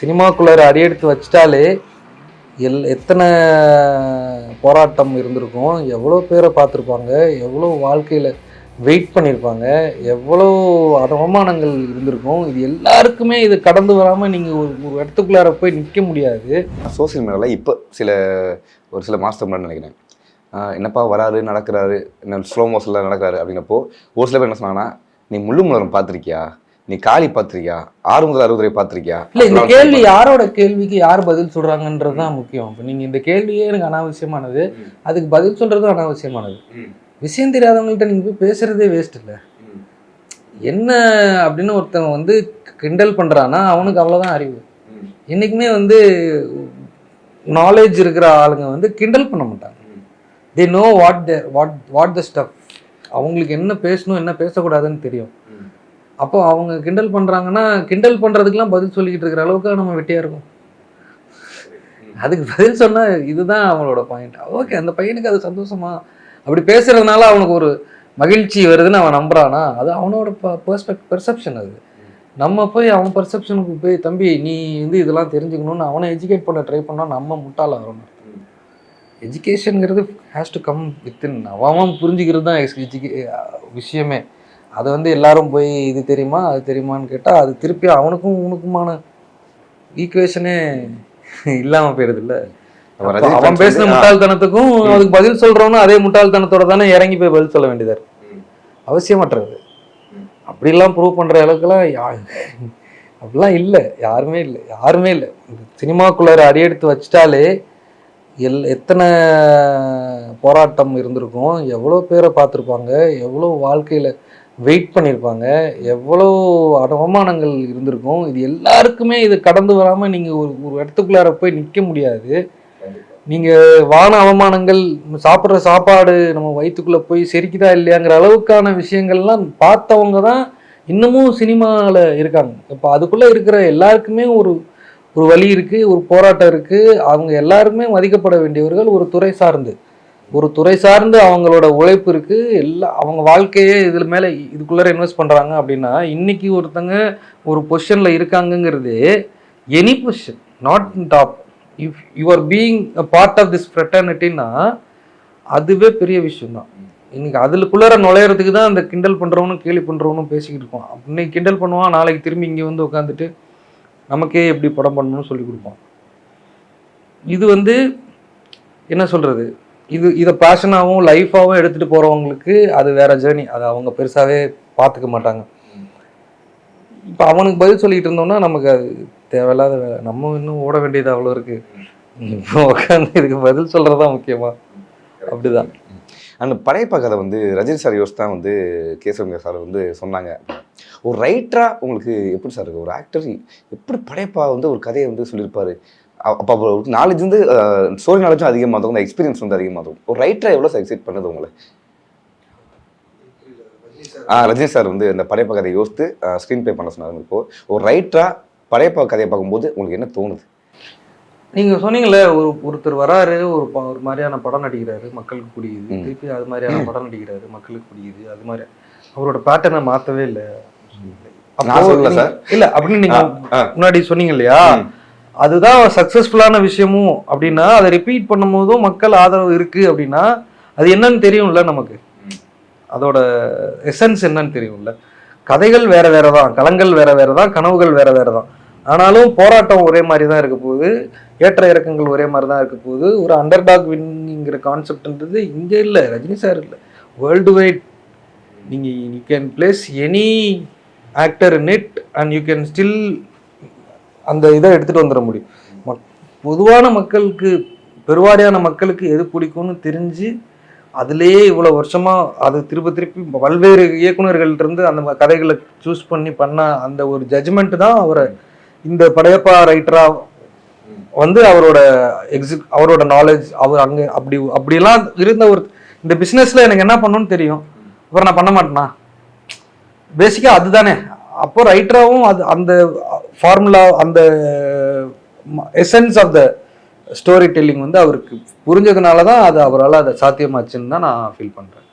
சினிமாக்குள்ளார அடியெடுத்து வச்சிட்டாலே எத்தனை போராட்டம் இருந்திருக்கும், எவ்வளோ பேரை பார்த்துருப்பாங்க, எவ்வளோ வாழ்க்கையில் வெயிட் பண்ணியிருப்பாங்க, எவ்வளோ அவமானங்கள் இருந்திருக்கும். இது எல்லாருக்குமே இது கடந்து வராமல் நீங்கள் ஒரு இடத்துக்குள்ளார போய் நிற்க முடியாது. சோசியல் மீடியாவில் இப்போ ஒரு சில மாதத்துக்கு முன்னாடி நினைக்கிறேன், என்னப்பா வராரு நடக்கிறாரு, என்ன ஸ்லோ மோஷனில் நடக்கிறாரு அப்படின்னப்போ ஒரு சில பேர் என்ன சொன்னாங்கன்னா, நீ முள்ளு மலரம் பார்த்துருக்கியா, நீ காளி பார்த்துருக்கியா, 6 முதல் 60 வரை பார்த்துருக்கியா? இல்லை, இந்த கேள்வி யாரோட கேள்விக்கு யார் பதில் சொல்கிறாங்கன்றது தான் முக்கியம். இப்போ நீங்கள் இந்த கேள்வியே எனக்கு அனாவசியமானது, அதுக்கு பதில் சொல்கிறதும் அனாவசியமானது. விஷயம் தெரியாதவங்கள்ட்ட நீங்கள் போய் பேசுகிறதே வேஸ்ட் இல்லை. என்ன அப்படின்னு ஒருத்தவங்க வந்து கிண்டல் பண்ணுறான்னா அவனுக்கு அவ்வளோதான் அறிவு. என்றைக்குமே வந்து நாலேஜ் இருக்கிற ஆளுங்க வந்து கிண்டல் பண்ண மாட்டாங்க. They know what the stuff. அவங்களுக்கு என்ன பேசணும் என்ன பேசக்கூடாதுன்னு தெரியும். அப்போ அவங்க கிண்டல் பண்ணுறாங்கன்னா கிண்டல் பண்ணுறதுக்கெலாம் பதில் சொல்லிக்கிட்டு இருக்கிற அளவுக்கு நம்ம வெட்டியாக இருக்கும். அதுக்கு பதில் சொன்னால் இதுதான் அவங்களோட பாயிண்ட். ஓகே, அந்த பையனுக்கு அது சந்தோஷமா, அப்படி பேசுகிறதுனால அவனுக்கு ஒரு மகிழ்ச்சி வருதுன்னு அவன் நம்புறானா, அது அவனோட பெர்செப்ஷன். அது நம்ம போய் அவன் பெர்செப்ஷனுக்கு போய் தம்பி நீ வந்து இதெல்லாம் தெரிஞ்சுக்கணும்னு அவனை எஜுகேட் பண்ண ட்ரை பண்ணால் நம்ம முட்டாள வரணும். எஜுகேஷனுங்கிறது ஹேஸ் டு கம் வித்தின். அவன் புரிஞ்சுக்கிறது தான் விஷயமே. அதை வந்து எல்லாரும் போய் இது தெரியுமா அது தெரியுமான்னு கேட்டால் அது திருப்பி அவனுக்கும் உனக்குமான ஈக்குவேஷனே இல்லாமல் போயிடுது இல்லை. அவன் பேசின முட்டாள்தனத்துக்கும் அதுக்கு பதில் சொல்கிறவனும் அதே முட்டாள்தனத்தோட தானே இறங்கி போய் பதில் சொல்ல வேண்டியதாக இருக்கு. அவசியமற்றது. அப்படிலாம் ப்ரூவ் பண்ணுற அளவுக்குலாம் அப்படிலாம் இல்லை, யாருமே இல்லை. சினிமாக்குள்ளார அடியெடுத்து வச்சிட்டாலே எத்தனை போராட்டம் இருந்திருக்கும், எவ்வளோ பேரை பார்த்துருப்பாங்க, எவ்வளோ வாழ்க்கையில் வெயிட் பண்ணியிருப்பாங்க, எவ்வளோ அவமானங்கள் இருந்திருக்கும். இது எல்லாருக்குமே இது கடந்து வராமல் நீங்கள் ஒரு இடத்துக்குள்ளார போய் நிற்க முடியாது. நீங்கள் வான அவமானங்கள், சாப்பிட்ற சாப்பாடு நம்ம வயிற்றுக்குள்ளே போய் செரிக்குதா இல்லையாங்கிற அளவுக்கான விஷயங்கள்லாம் பார்த்தவங்க தான் இன்னமும் சினிமாவில் இருக்காங்க. இப்போ அதுக்குள்ளே இருக்கிற எல்லாருக்குமே ஒரு வழி இருக்குது, ஒரு போராட்டம் இருக்குது. அவங்க எல்லாருமே மதிக்கப்பட வேண்டியவர்கள். ஒரு துறை சார்ந்து அவங்களோட உழைப்பு இருக்குது. அவங்க வாழ்க்கையே இதில் மேலே இதுக்குள்ளே இன்வெஸ்ட் பண்ணுறாங்க. அப்படின்னா இன்றைக்கி ஒருத்தங்க ஒரு பொசிஷனில் இருக்காங்கங்கிறது any position, not in top. If you are being a part of this ஃப்ரெட்டர்னிட்டின்னா அதுவே பெரிய விஷயம்தான். இன்னைக்கு அதுக்குள்ளார நுழையிறதுக்கு தான் அந்த கிண்டல் பண்ணுறவனும் கேலி பண்ணுறவனும் பேசிக்கிட்டு இருக்கோம். இன்னைக்கு கிண்டல் பண்ணுவான், நாளைக்கு திரும்பி இங்கே வந்து உட்காந்துட்டு நமக்கே எப்படி படம் பண்ணணும்னு சொல்லி கொடுப்பான். இது வந்து என்ன சொல்கிறது, இதை பேஷனாகவும் லைஃபாகவும் எடுத்துகிட்டு போகிறவங்களுக்கு அது வேற ஜேர்னி. அதை அவங்க பெருசாகவே பார்த்துக்க மாட்டாங்க. இப்போ அவனுக்கு பதில் சொல்லிகிட்டு இருந்தோம்னா நமக்கு அது தேவையில்லாத வேலை. நம்ம இன்னும் ஓட வேண்டியது அவ்வளோ இருக்குது. இப்போ உட்காந்து இதுக்கு பதில் சொல்கிறது தான் முக்கியமாக. அப்படிதான். அந்த படையப்பா கதை வந்து ரஜினி சார் யோசிச்சு தான் வந்து கேசவங்க சார் வந்து சொன்னாங்க. ஒரு ரைட்டராக உங்களுக்கு எப்படி சார் இருக்குது, ஒரு ஆக்டர் எப்படி படையப்பா வந்து ஒரு கதையை வந்து சொல்லியிருப்பாரு? அப்போ நாலேஜ் வந்து ஸ்டோரி நாலேஜும் அதிகமாக இருக்கும், எக்ஸ்பீரியன்ஸ் வந்து அதிகமாக இருக்கும். ஒரு ரைட்டரை எவ்வளோ சார் எக்ஸைட் பண்ணுது உங்களை? ரஜினி சார் வந்து அந்த படையப்பா கதையை யோசித்து ஸ்க்ரீன் ப்ளே பண்ண சொன்னாங்க. இப்போது ஒரு ரைட்டராக படையப்பா கதையை பார்க்கும்போது உங்களுக்கு என்ன தோணுது? நீங்கள் சொன்னீங்களே, ஒருத்தர் வராரு, ஒரு மாதிரியான படம் நடிக்கிறாரு, மக்களுக்கு பிடிக்குது. திருப்பி அது மாதிரியான படம் நடிக்கிறாரு, மக்களுக்கு பிடிக்குது. அது மாதிரி அவரோட பேட்டர்னை மாற்றவே இல்லை. இல்லை அப்படின்னு நீங்கள் முன்னாடி சொன்னீங்க இல்லையா, அதுதான் சக்ஸஸ்ஃபுல்லான விஷயமும். அப்படின்னா அதை ரிப்பீட் பண்ணும் போதும் மக்கள் ஆதரவு இருக்குது அப்படின்னா அது என்னன்னு தெரியும்ல நமக்கு. அதோட எசன்ஸ் என்னன்னு தெரியும்ல. கதைகள் வேற தான், களங்கள் வேற தான், கனவுகள் வேற தான். ஆனாலும் போராட்டம் ஒரே மாதிரி தான் இருக்க போகுது, ஏற்ற இறக்கங்கள் ஒரே மாதிரி தான் இருக்க போகுது. ஒரு அண்டர்டாக் வின்ங்கிற கான்செப்ட்ன்றது இங்கே இல்லை, ரஜினி சார் இல்லை, வேர்ல்டு வைட். நீங்கள் you can place any actor in it and you can still அந்த இதை எடுத்துகிட்டு வந்துட முடியும். பொதுவான மக்களுக்கு, பெருவாரியான மக்களுக்கு எது பிடிக்கும்னு தெரிஞ்சு அதுலேயே இவ்வளோ வருஷமாக அது திருப்பி பல்வேறு இயக்குநர்கள்ட்டிருந்து அந்த கதைகளை சூஸ் பண்ண அந்த ஒரு ஜட்ஜ்மெண்ட் தான் அவரை இந்த படையப்பா ரைட்டராக வந்து அவரோட நாலேஜ், அவர் அங்கே அப்படிலாம் இருந்த ஒரு இந்த பிஸ்னஸில் எனக்கு என்ன பண்ணணும்னு தெரியும், அப்புறம் நான் பண்ண மாட்டேனா, பேசிக்காக அதுதானே. அப்போ ரைட்டராகவும் அது அந்த ஃபார்முலா, அந்த essence of the storytelling வந்து அவருக்கு புரிஞ்சதுனால தான் அது அவரால் அதை சாத்தியமாச்சுன்னு தான் நான் ஃபீல் பண்ணுறேன்.